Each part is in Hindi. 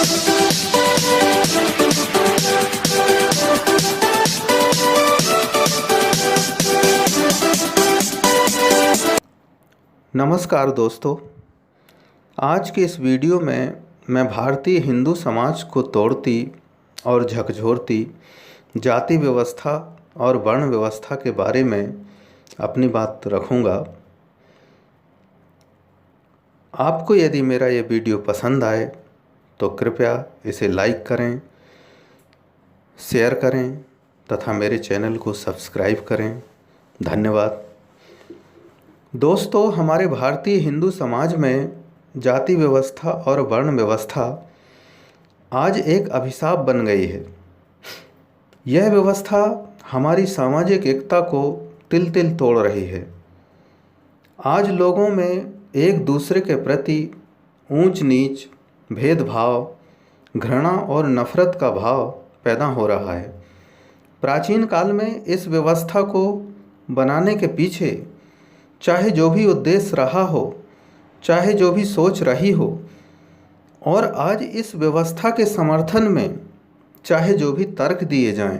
नमस्कार दोस्तों, आज के इस वीडियो में मैं भारतीय हिंदू समाज को तोड़ती और झकझोरती जाति व्यवस्था और वर्ण व्यवस्था के बारे में अपनी बात रखूंगा। आपको यदि मेरा ये वीडियो पसंद आए तो कृपया इसे लाइक करें, शेयर करें तथा मेरे चैनल को सब्सक्राइब करें। धन्यवाद। दोस्तों, हमारे भारतीय हिंदू समाज में जाति व्यवस्था और वर्ण व्यवस्था आज एक अभिशाप बन गई है। यह व्यवस्था हमारी सामाजिक एकता को तिल तिल तोड़ रही है। आज लोगों में एक दूसरे के प्रति ऊंच नीच, भेदभाव, घृणा और नफरत का भाव पैदा हो रहा है। प्राचीन काल में इस व्यवस्था को बनाने के पीछे चाहे जो भी उद्देश्य रहा हो, चाहे जो भी सोच रही हो, और आज इस व्यवस्था के समर्थन में चाहे जो भी तर्क दिए जाएं,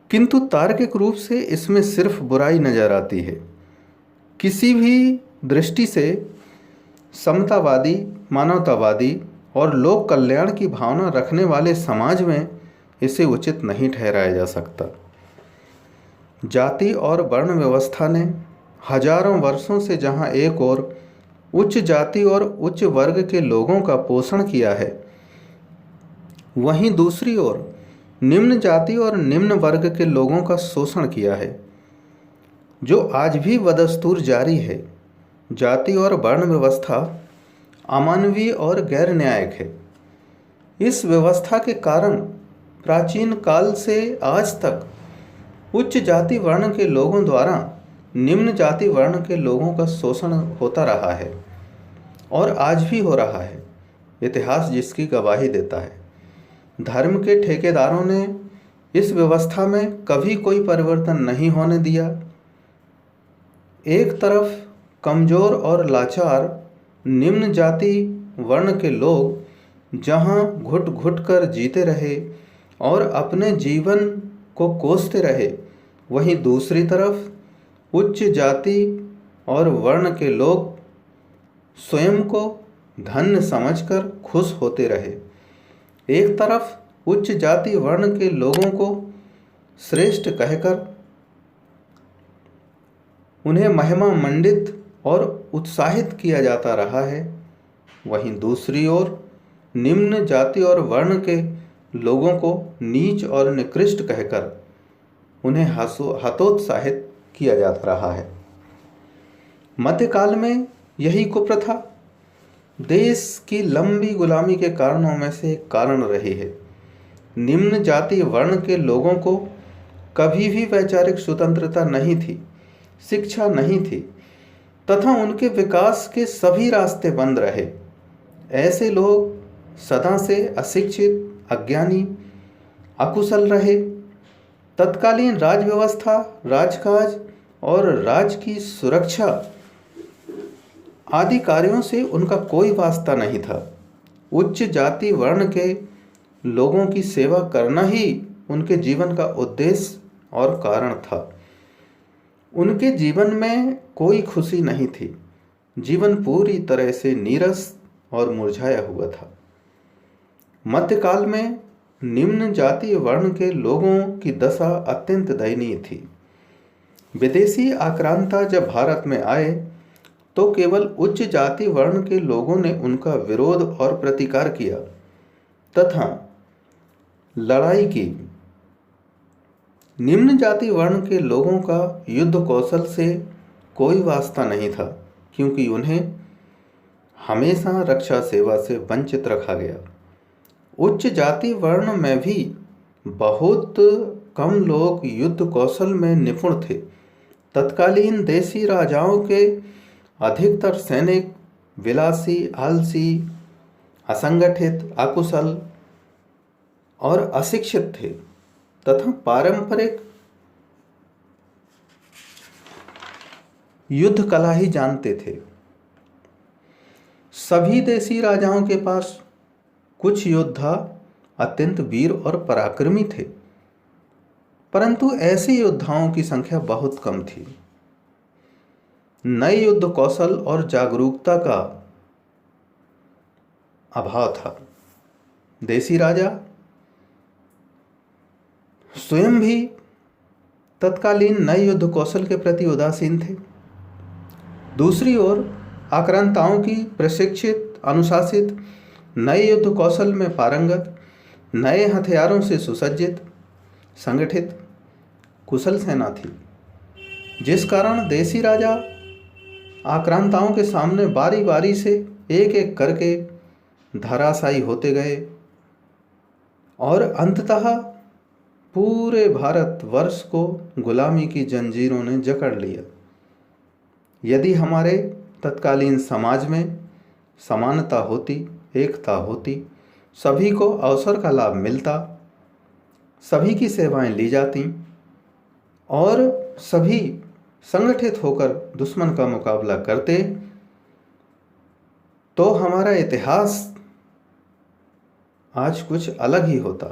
किंतु तार्किक रूप से इसमें सिर्फ बुराई नज़र आती है। किसी भी दृष्टि से समतावादी, मानवतावादी और लोक कल्याण की भावना रखने वाले समाज में इसे उचित नहीं ठहराया जा सकता। जाति और वर्ण व्यवस्था ने हजारों वर्षों से जहां एक ओर उच्च जाति और उच्च वर्ग के लोगों का पोषण किया है, वहीं दूसरी ओर निम्न जाति और निम्न वर्ग के लोगों का शोषण किया है, जो आज भी बदस्तूर जारी है। जाति और वर्ण व्यवस्था अमानवीय और गैर न्यायिक है। इस व्यवस्था के कारण प्राचीन काल से आज तक उच्च जाति वर्ण के लोगों द्वारा निम्न जाति वर्ण के लोगों का शोषण होता रहा है और आज भी हो रहा है। इतिहास जिसकी गवाही देता है। धर्म के ठेकेदारों ने इस व्यवस्था में कभी कोई परिवर्तन नहीं होने दिया। एक तरफ कमज़ोर और लाचार निम्न जाति वर्ण के लोग जहां घुट घुट कर जीते रहे और अपने जीवन को कोसते रहे, वहीं दूसरी तरफ उच्च जाति और वर्ण के लोग स्वयं को धन्य समझकर खुश होते रहे। एक तरफ उच्च जाति वर्ण के लोगों को श्रेष्ठ कहकर उन्हें महिमा मंडित और उत्साहित किया जाता रहा है, वहीं दूसरी ओर निम्न जाति और वर्ण के लोगों को नीच और निकृष्ट कहकर उन्हें हतोत्साहित किया जाता रहा है। मध्यकाल में यही कुप्रथा देश की लंबी गुलामी के कारणों में से एक कारण रही है। निम्न जाति वर्ण के लोगों को कभी भी वैचारिक स्वतंत्रता नहीं थी, शिक्षा नहीं थी तथा उनके विकास के सभी रास्ते बंद रहे। ऐसे लोग सदा से अशिक्षित, अज्ञानी, अकुशल रहे। तत्कालीन राज व्यवस्था, राजकाज और राज की सुरक्षा आदि कार्यों से उनका कोई वास्ता नहीं था। उच्च जाति वर्ण के लोगों की सेवा करना ही उनके जीवन का उद्देश्य और कारण था। उनके जीवन में कोई खुशी नहीं थी। जीवन पूरी तरह से नीरस और मुरझाया हुआ था। मध्यकाल में निम्न जाति वर्ण के लोगों की दशा अत्यंत दयनीय थी। विदेशी आक्रांता जब भारत में आए तो केवल उच्च जाति वर्ण के लोगों ने उनका विरोध और प्रतिकार किया तथा लड़ाई की। निम्न जाति वर्ण के लोगों का युद्ध कौशल से कोई वास्ता नहीं था, क्योंकि उन्हें हमेशा रक्षा सेवा से वंचित रखा गया। उच्च जाति वर्ण में भी बहुत कम लोग युद्ध कौशल में निपुण थे। तत्कालीन देशी राजाओं के अधिकतर सैनिक विलासी, आलसी, असंगठित, अकुशल और अशिक्षित थे तथा पारंपरिक युद्ध कला ही जानते थे। सभी देशी राजाओं के पास कुछ योद्धा अत्यंत वीर और पराक्रमी थे, परंतु ऐसे योद्धाओं की संख्या बहुत कम थी। नए युद्ध कौशल और जागरूकता का अभाव था। देसी राजा स्वयं भी तत्कालीन नए युद्ध कौशल के प्रति उदासीन थे। दूसरी ओर आक्रांताओं की प्रशिक्षित, अनुशासित, नए युद्ध कौशल में पारंगत, नए हथियारों से सुसज्जित, संगठित, कुशल सेना थी, जिस कारण देसी राजा आक्रांताओं के सामने बारी बारी से एक एक करके धराशायी होते गए और अंततः पूरे भारतवर्ष को गुलामी की जंजीरों ने जकड़ लिया। यदि हमारे तत्कालीन समाज में समानता होती, एकता होती, सभी को अवसर का लाभ मिलता, सभी की सेवाएं ली जाती और सभी संगठित होकर दुश्मन का मुकाबला करते, तो हमारा इतिहास आज कुछ अलग ही होता।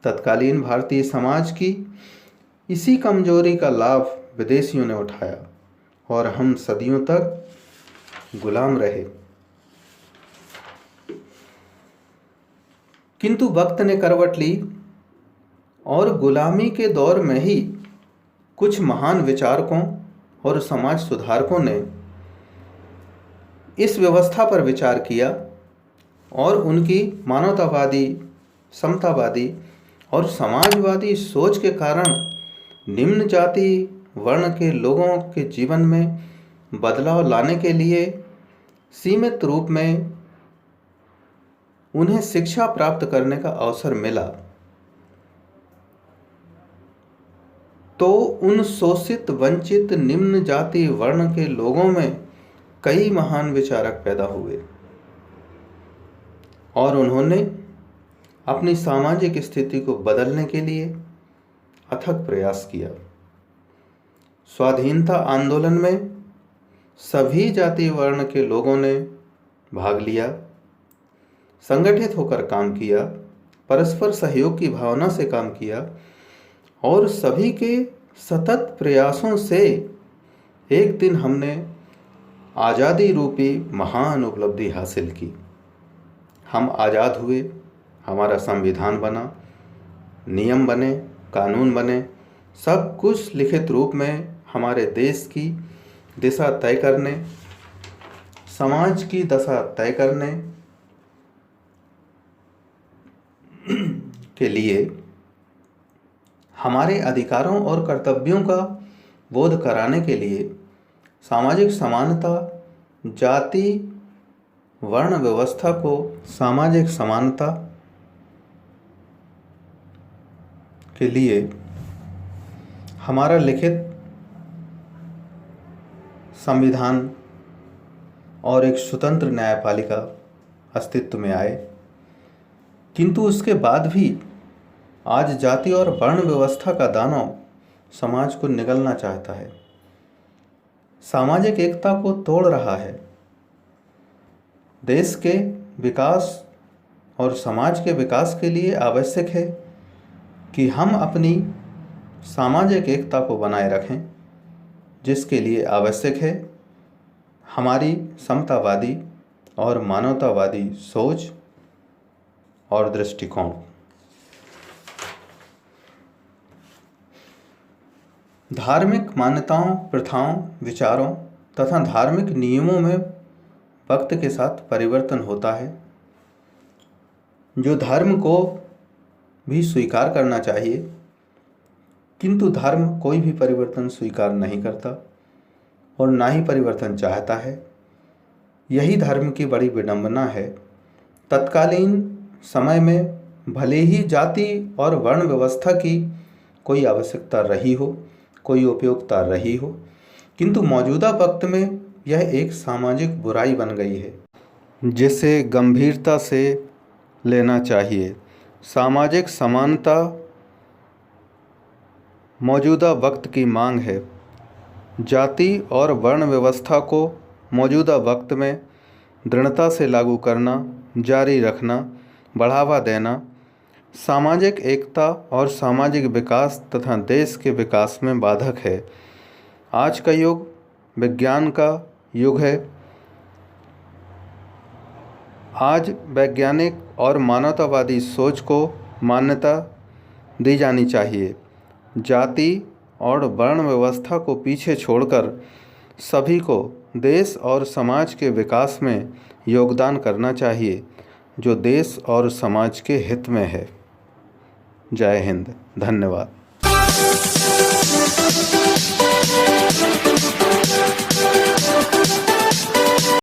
तत्कालीन भारतीय समाज की इसी कमजोरी का लाभ विदेशियों ने उठाया और हम सदियों तक गुलाम रहे। किंतु वक्त ने करवट ली और गुलामी के दौर में ही कुछ महान विचारकों और समाज सुधारकों ने इस व्यवस्था पर विचार किया और उनकी मानवतावादी, समतावादी और समाजवादी सोच के कारण निम्न जाति वर्ण के लोगों के जीवन में बदलाव लाने के लिए सीमित रूप में उन्हें शिक्षा प्राप्त करने का अवसर मिला, तो उन शोषित, वंचित, निम्न जाति वर्ण के लोगों में कई महान विचारक पैदा हुए और उन्होंने अपनी सामाजिक स्थिति को बदलने के लिए अथक प्रयास किया। स्वाधीनता आंदोलन में सभी जाति वर्ण के लोगों ने भाग लिया, संगठित होकर काम किया, परस्पर सहयोग की भावना से काम किया और सभी के सतत प्रयासों से एक दिन हमने आज़ादी रूपी महान उपलब्धि हासिल की। हम आज़ाद हुए, हमारा संविधान बना, नियम बने, कानून बने, सब कुछ लिखित रूप में हमारे देश की दिशा तय करने, समाज की दशा तय करने के लिए हमारे अधिकारों और कर्तव्यों का बोध कराने के लिए सामाजिक समानता, जाति वर्ण व्यवस्था को सामाजिक समानता के लिए हमारा लिखित संविधान और एक स्वतंत्र न्यायपालिका अस्तित्व में आए। किंतु उसके बाद भी आज जाति और वर्ण व्यवस्था का दानव समाज को निगलना चाहता है, सामाजिक एकता को तोड़ रहा है। देश के विकास और समाज के विकास के लिए आवश्यक है कि हम अपनी सामाजिक एकता को बनाए रखें, जिसके लिए आवश्यक है हमारी समतावादी और मानवतावादी सोच और दृष्टिकोण। धार्मिक मान्यताओं, प्रथाओं, विचारों तथा धार्मिक नियमों में वक्त के साथ परिवर्तन होता है। जो धर्म को भी स्वीकार करना चाहिए, किंतु धर्म कोई भी परिवर्तन स्वीकार नहीं करता और ना ही परिवर्तन चाहता है। यही धर्म की बड़ी विडंबना है। तत्कालीन समय में भले ही जाति और वर्ण व्यवस्था की कोई आवश्यकता रही हो, कोई उपयोगिता रही हो, किंतु मौजूदा वक्त में यह एक सामाजिक बुराई बन गई है, जिसे गंभीरता से लेना चाहिए। सामाजिक समानता मौजूदा वक्त की मांग है। जाति और वर्ण व्यवस्था को मौजूदा वक्त में दृढ़ता से लागू करना, जारी रखना बढ़ावा देना सामाजिक एकता और सामाजिक विकास तथा देश के विकास में बाधक है। आज का युग विज्ञान का युग है। आज वैज्ञानिक और मानवतावादी सोच को मान्यता दी जानी चाहिए। जाति और वर्ण व्यवस्था को पीछे छोड़कर सभी को देश और समाज के विकास में योगदान करना चाहिए, जो देश और समाज के हित में है। जय हिंद। धन्यवाद।